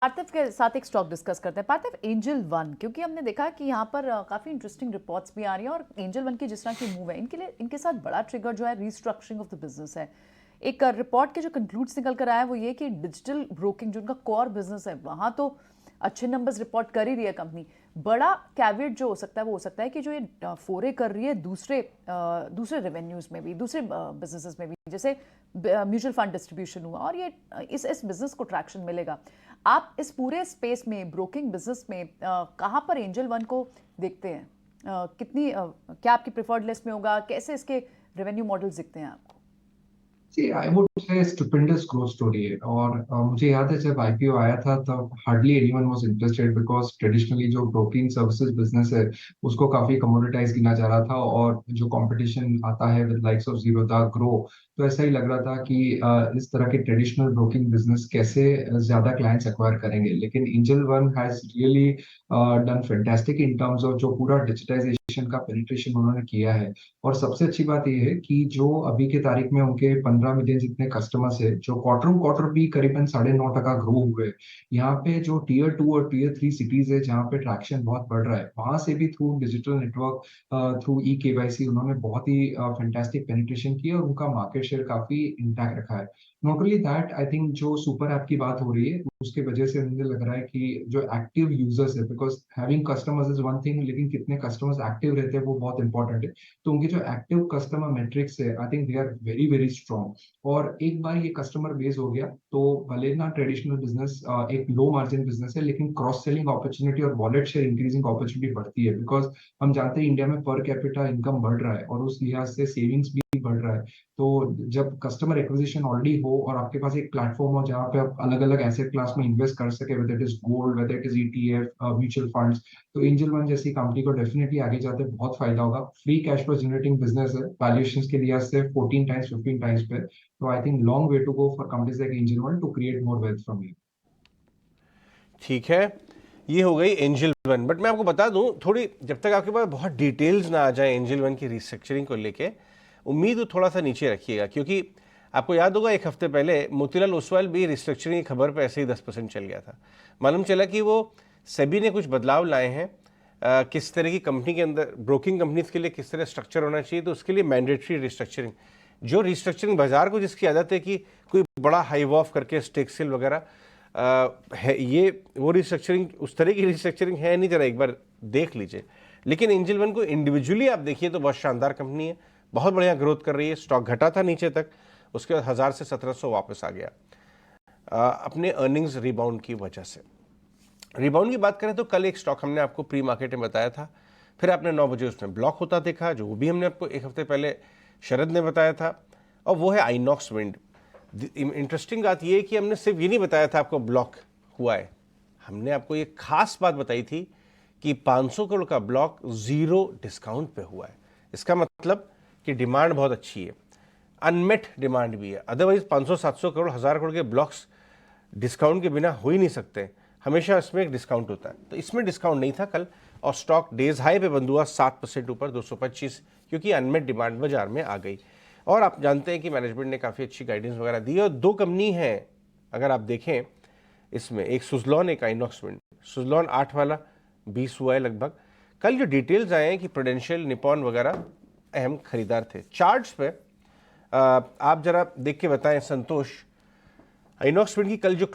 पार्थिव के साथ एक स्टॉक डिस्कस करते हैं। पार्थिव, एंजल वन, क्योंकि हमने देखा कि यहाँ पर काफ़ी इंटरेस्टिंग रिपोर्ट्स भी आ रही हैं और एंजल वन की जिस तरह की मूव है इनके लिए, इनके साथ बड़ा ट्रिगर जो है रीस्ट्रक्चरिंग ऑफ द बिजनेस है। एक रिपोर्ट के जो कंक्लूड्स निकल कर आया वो ये कि डिजिटल ब्रोकिंग जो उनका कोर बिजनेस है वहाँ तो अच्छे नंबर्स रिपोर्ट कर ही रही है कंपनी। बड़ा कैविएट जो हो सकता है वो हो सकता है कि जो ये फोरे कर रही है दूसरे रेवेन्यूज में भी, दूसरे बिजनेसेस में भी, जैसे म्यूचुअल फंड डिस्ट्रीब्यूशन हुआ, और ये इस बिजनेस को ट्रैक्शन मिलेगा। आप इस पूरे स्पेस में, ब्रोकिंग बिजनेस में, कहाँ पर एंजल वन को देखते हैं? क्या आपकी प्रिफर्ड लिस्ट में होगा? कैसे इसके रेवेन्यू मॉडल्स दिखते हैं आपको? See, I would say stupendous growth story है और मुझे याद है जब आईपीओ आया था तब hardly anyone was interested because traditionally जो ब्रोकिंग सर्विसेज बिजनेस है उसको काफी कमोडिटाइज गिना जा रहा था और जो कंपटीशन आता है with likes of Zerodha grow, तो ऐसा ही लग रहा था कि इस तरह के ट्रेडिशनल ब्रोकिंग बिजनेस कैसे ज्यादा क्लाइंट्स एक्वायर करेंगे। लेकिन angel one has really done fantastic in terms of जो पूरा डिजिटाइजेशन का पेनिट्रेशन उन्होंने किया है। और सबसे अच्छी बात यह है कि जो अभी के तारीख में उनके 15 मिलियन जितने कस्टमर्स है जो क्वार्टर क्वार्टर भी करीबन 9.5% ग्रो हुए। यहाँ पे जो टीयर 2 और टीयर 3 सिटीज है जहाँ पे ट्रैक्शन बहुत बढ़ रहा है वहां से भी through digital network, through e KYC उन्होंने बहुत ही फैंटास्टिक पेनिट्रेशन किया और उनका मार्केट शेयर काफी इंटैक्ट रखा है। Not only that, I think जो सुपर ऐप की बात हो रही है उसके वजह से मुझे लग रहा है कि जो एक्टिव यूजर्स है, because having customers is one thing लेकिन कितने कस्टमर्स एक्टिव रहते हैं वो बहुत इंपॉर्टेंट है। तो उनके जो एक्टिव कस्टमर मेट्रिक्स है I think they are very very strong. और एक बार ये कस्टमर बेस हो गया तो भले ना ट्रेडिशनल बिजनेस एक लो मार्जिन बिजनेस है लेकिन क्रॉस सेलिंग अपॉर्चुनिटी और वॉलेट शेयर इंक्रीजिंग अपॉर्चुनिटी बढ़ती है। बिकॉज हम जानते हैं इंडिया में पर कैपिटा इनकम बढ़ रहा है और उस लिहाज से सेविंग्स भी बढ़ रहा है। तो जब कस्टमर एक्विजिशन ऑलरेडी हो और आपके पास एक प्लेटफॉर्म हो जहाँ पे आप अलग अलग एसेट क्लास में इन्वेस्ट कर सके, whether it is gold, whether it is ETF, mutual funds, तो एंजल वन जैसी कंपनी को डेफिनेटली आगे जाते बहुत फायदा होगा। Free cash flow generating business है, वैल्यूएशंस के लिहाज से 14 टाइम्स 15 टाइम्स पे। तो I think long way to go for companies like Angel One to create more wealth from you. ठीक है, ये हो गई एंजल वन। बट मैं आपको बता दूं थोड़ी, जब तक आपके पास बहुत डिटेल्स ना आ जाए एंजल वन की रिस्ट्रक्चरिंग को लेके, उम्मीद वो थोड़ा सा नीचे रखिएगा, क्योंकि आपको याद होगा एक हफ्ते पहले मोतीलाल ओसवाल भी रिस्ट्रक्चरिंग की खबर पर ऐसे ही 10% चल गया था। मालूम चला कि वो सेबी ने कुछ बदलाव लाए हैं, किस तरह की कंपनी के अंदर, ब्रोकिंग कंपनीज के लिए किस तरह स्ट्रक्चर होना चाहिए, तो उसके लिए मैंडेटरी रिस्ट्रक्चरिंग, जो रिस्ट्रक्चरिंग बाजार को जिसकी आदत है कि कोई बड़ा हाइव ऑफ करके स्टेक सेल वगैरह है, ये वो रिस्ट्रक्चरिंग उस तरह की रिस्ट्रक्चरिंग है नहीं, जरा एक बार देख लीजिए। लेकिन एंजल वन को इंडिविजुअली आप देखिए तो बहुत शानदार कंपनी है, बहुत बढ़िया ग्रोथ कर रही है। स्टॉक घटा था नीचे तक, उसके बाद 1000 से 1700 वापस आ गया अपने अर्निंग्स रिबाउंड की वजह से। रिबाउंड की बात करें तो कल एक स्टॉक हमने आपको प्री मार्केट में बताया था, फिर आपने 9 बजे उसमें ब्लॉक होता देखा, जो वो भी हमने आपको एक हफ्ते पहले शरद ने बताया था, और वो है आइनॉक्स विंड। इंटरेस्टिंग बात ये है कि हमने सिर्फ ये नहीं बताया था आपको ब्लॉक हुआ है, हमने आपको ये खास बात बताई थी कि 500 करोड़ का ब्लॉक जीरो डिस्काउंट पे हुआ है। इसका मतलब कि डिमांड बहुत अच्छी है, अनमेट डिमांड भी है। अदरवाइज 500-700 करोड़, 1000 करोड़ के ब्लॉक्स डिस्काउंट के बिना हो ही नहीं सकते, हमेशा इसमें एक डिस्काउंट होता है। तो इसमें डिस्काउंट नहीं था कल, और स्टॉक डेज हाई पे बंद हुआ 7% ऊपर 225, क्योंकि अनमेट डिमांड बाजार में आ गई। और आप जानते हैं कि मैनेजमेंट ने काफ़ी अच्छी गाइडेंस वगैरह दी है, और दो कंपनी हैं अगर आप देखें इसमें, एक सुजलॉन, एक आइनॉक्स विंड। सुजलॉन 8 वाला 20 हुआ है लगभग। कल जो डिटेल्स आए हैं कि प्रूडेंशियल, निपॉन वगैरह अहम खरीदार थे। चार्ट्स पे आप जरा देख के बताएं संतोष, आइनॉक्स विंड की कल जो